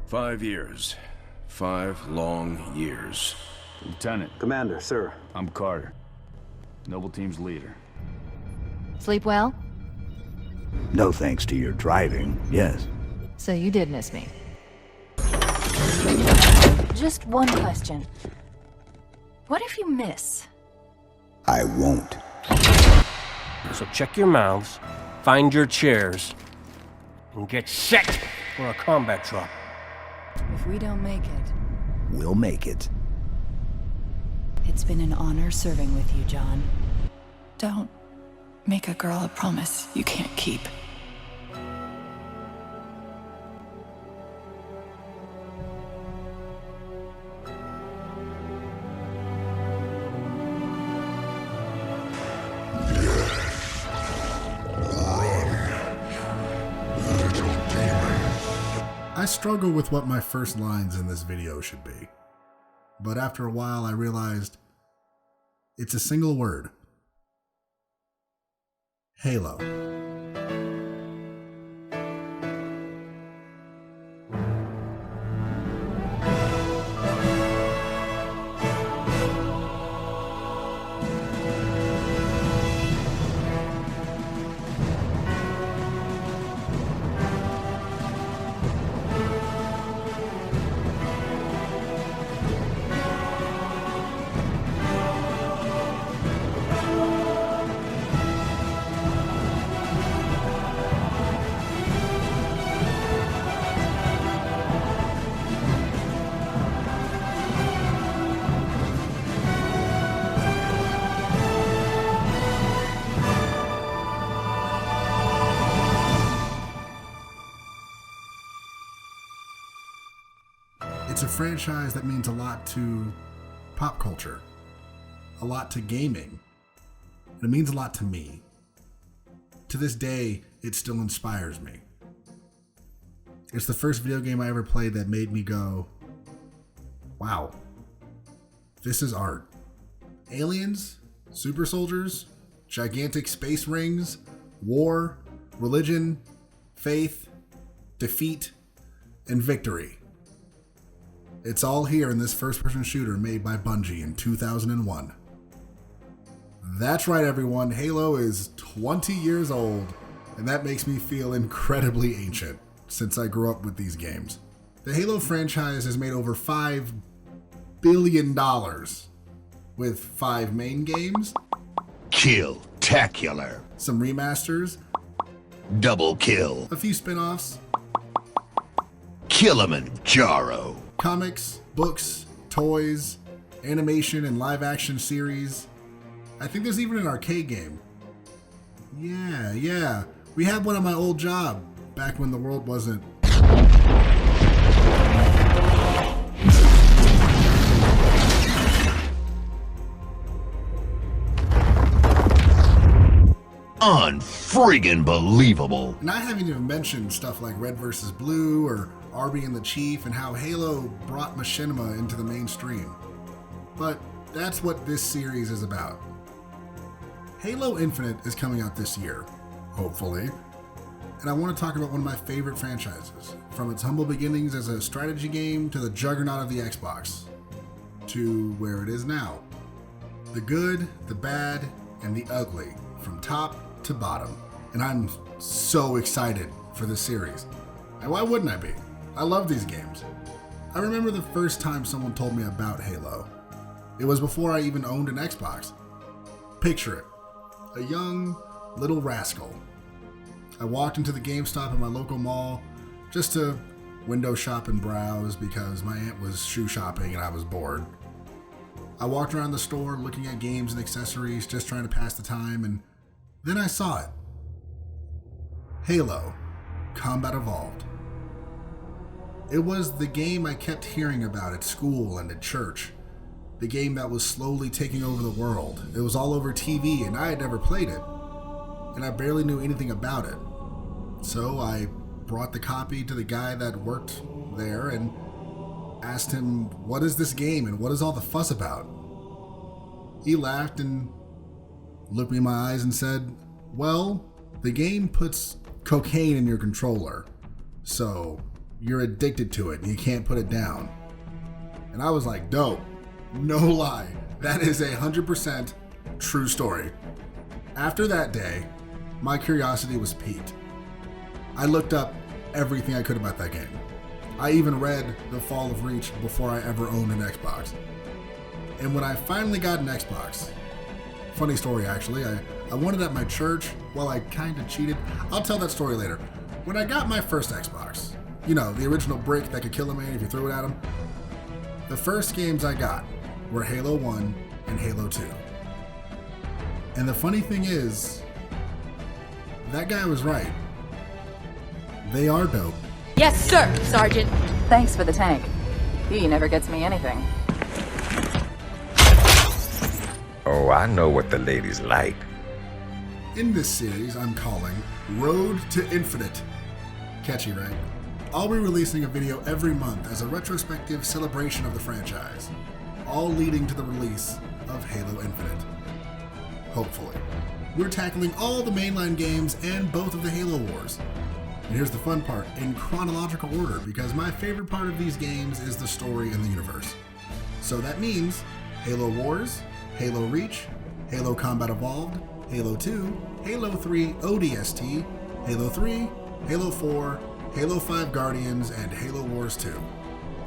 5 years. 5 long years. Lieutenant. Commander, sir. I'm Carter. Noble Team's leader. Sleep well? No thanks to your driving, yes. So you did miss me. Just one question. What if you miss? I won't. So check your mouths, find your chairs, and get set for a combat drop. If we don't make it, We'll make it. it's been an honor serving with you, John. Don't make a girl a promise you can't keep. I struggle with what my first lines in this video should be, but after a while I realized it's a single word. Halo. It's a franchise that means a lot to pop culture, a lot to gaming, and it means a lot to me. To this day, it still inspires me. It's the first video game I ever played that made me go, wow, this is art. Aliens, super soldiers, gigantic space rings, war, religion, faith, defeat, and victory. It's all here in this first-person shooter made by Bungie in 2001. That's right, everyone. Halo is 20 years old, and that makes me feel incredibly ancient since I grew up with these games. The Halo franchise has made over $5 billion with 5 main games, Kill-tacular. some remasters, Double kill. a few spin-offs, Kilimanjaro. comics, books, toys, animation, and live-action series. I think there's even an arcade game. Yeah. We had one at my old job, back when the world wasn't... Unfriggin' believable. And I haven't even mentioned stuff like Red vs. Blue or Arby and the Chief and how Halo brought machinima into the mainstream. But that's what this series is about. Halo Infinite is coming out this year, hopefully. And I want to talk about one of my favorite franchises, from its humble beginnings as a strategy game to the juggernaut of the Xbox, to where it is now. The good, the bad, and the ugly, from top to bottom. And I'm so excited for this series. And why wouldn't I be? I love these games. I remember the first time someone told me about Halo. It was before I even owned an Xbox. Picture it. A young, little rascal. I walked into the GameStop at my local mall just to window shop and browse because my aunt was shoe shopping and I was bored. I walked around the store looking at games and accessories, just trying to pass the time, and then I saw it. Halo: Combat Evolved. It was the game I kept hearing about at school and at church. The game that was slowly taking over the world. It was all over TV and I had never played it. And I barely knew anything about it. So I brought the copy to the guy that worked there and asked him, what is this game and what is all the fuss about? He laughed and looked me in my eyes and said, well, the game puts cocaine in your controller. So you're addicted to it and you can't put it down. And I was like, dope. No lie. That is 100% true story. After that day, my curiosity was piqued. I looked up everything I could about that game. I even read The Fall of Reach before I ever owned an Xbox. And when I finally got an Xbox, funny story actually, I won it at my church. Well, I kind of cheated. I'll tell that story later. When I got my first Xbox, you know, the original brick that could kill a man if you threw it at him, the first games I got were Halo 1 and Halo 2. And the funny thing is, that guy was right. They are dope. Yes, sir, Sergeant. Thanks for the tank. He never gets me anything. Oh, I know what the ladies like. In this series, I'm calling Road to Infinite. Catchy, right? I'll be releasing a video every month as a retrospective celebration of the franchise, all leading to the release of Halo Infinite. Hopefully. We're tackling all the mainline games and both of the Halo Wars. And here's the fun part, in chronological order, because my favorite part of these games is the story and the universe. So that means Halo Wars, Halo Reach, Halo Combat Evolved, Halo 2, Halo 3 ODST, Halo 3, Halo 4, Halo 5 Guardians, and Halo Wars 2.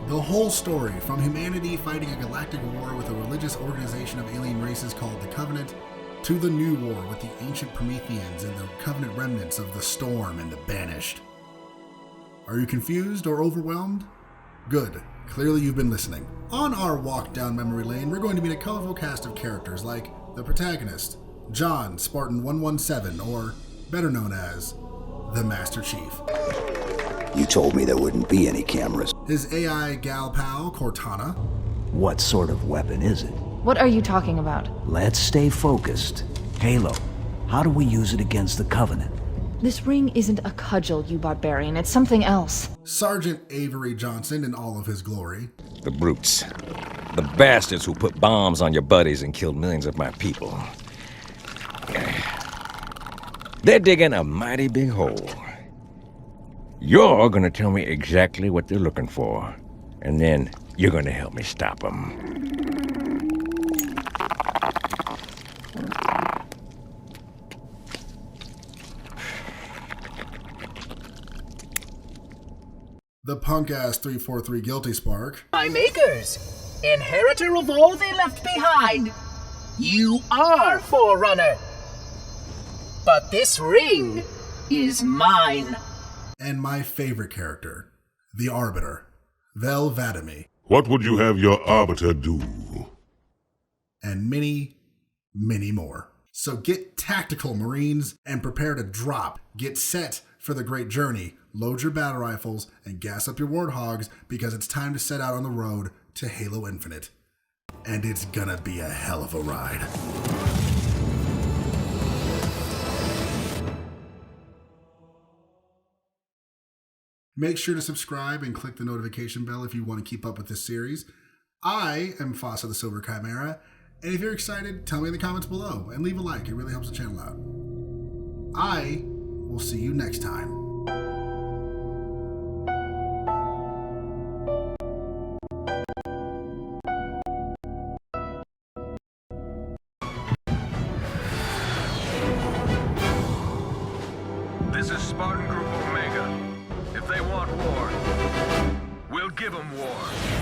The whole story, from humanity fighting a galactic war with a religious organization of alien races called the Covenant, to the new war with the ancient Prometheans and the Covenant remnants of the Storm and the Banished. Are you confused or overwhelmed? Good. Clearly you've been listening. On our walk down memory lane, we're going to meet a colorful cast of characters like the protagonist, John Spartan 117, or better known as the Master Chief. You told me there wouldn't be any cameras. His AI gal pal, Cortana. What sort of weapon is it? What are you talking about? Let's stay focused. Halo. How do we use it against the Covenant? This ring isn't a cudgel, you barbarian. It's something else. Sergeant Avery Johnson in all of his glory. The brutes. The bastards who put bombs on your buddies and killed millions of my people. They're digging a mighty big hole. You're gonna tell me exactly what they're looking for, and then you're gonna help me stop them. The punk-ass 343 Guilty Spark. My makers, inheritor of all they left behind. You are Forerunner. But this ring is mine. And my favorite character, the Arbiter, Vel Vadimi. What would you have your Arbiter do? And many, many more. So get tactical, Marines, and prepare to drop. Get set for the great journey. Load your battle rifles and gas up your warthogs, because it's time to set out on the road to Halo Infinite. And it's gonna be a hell of a ride. Make sure to subscribe and click the notification bell if you want to keep up with this series. I am Fossa the Silver Chimera, and if you're excited, tell me in the comments below and leave a like. It really helps the channel out. I will see you next time. This is Spartan Group Omega. If they want war, we'll give them war.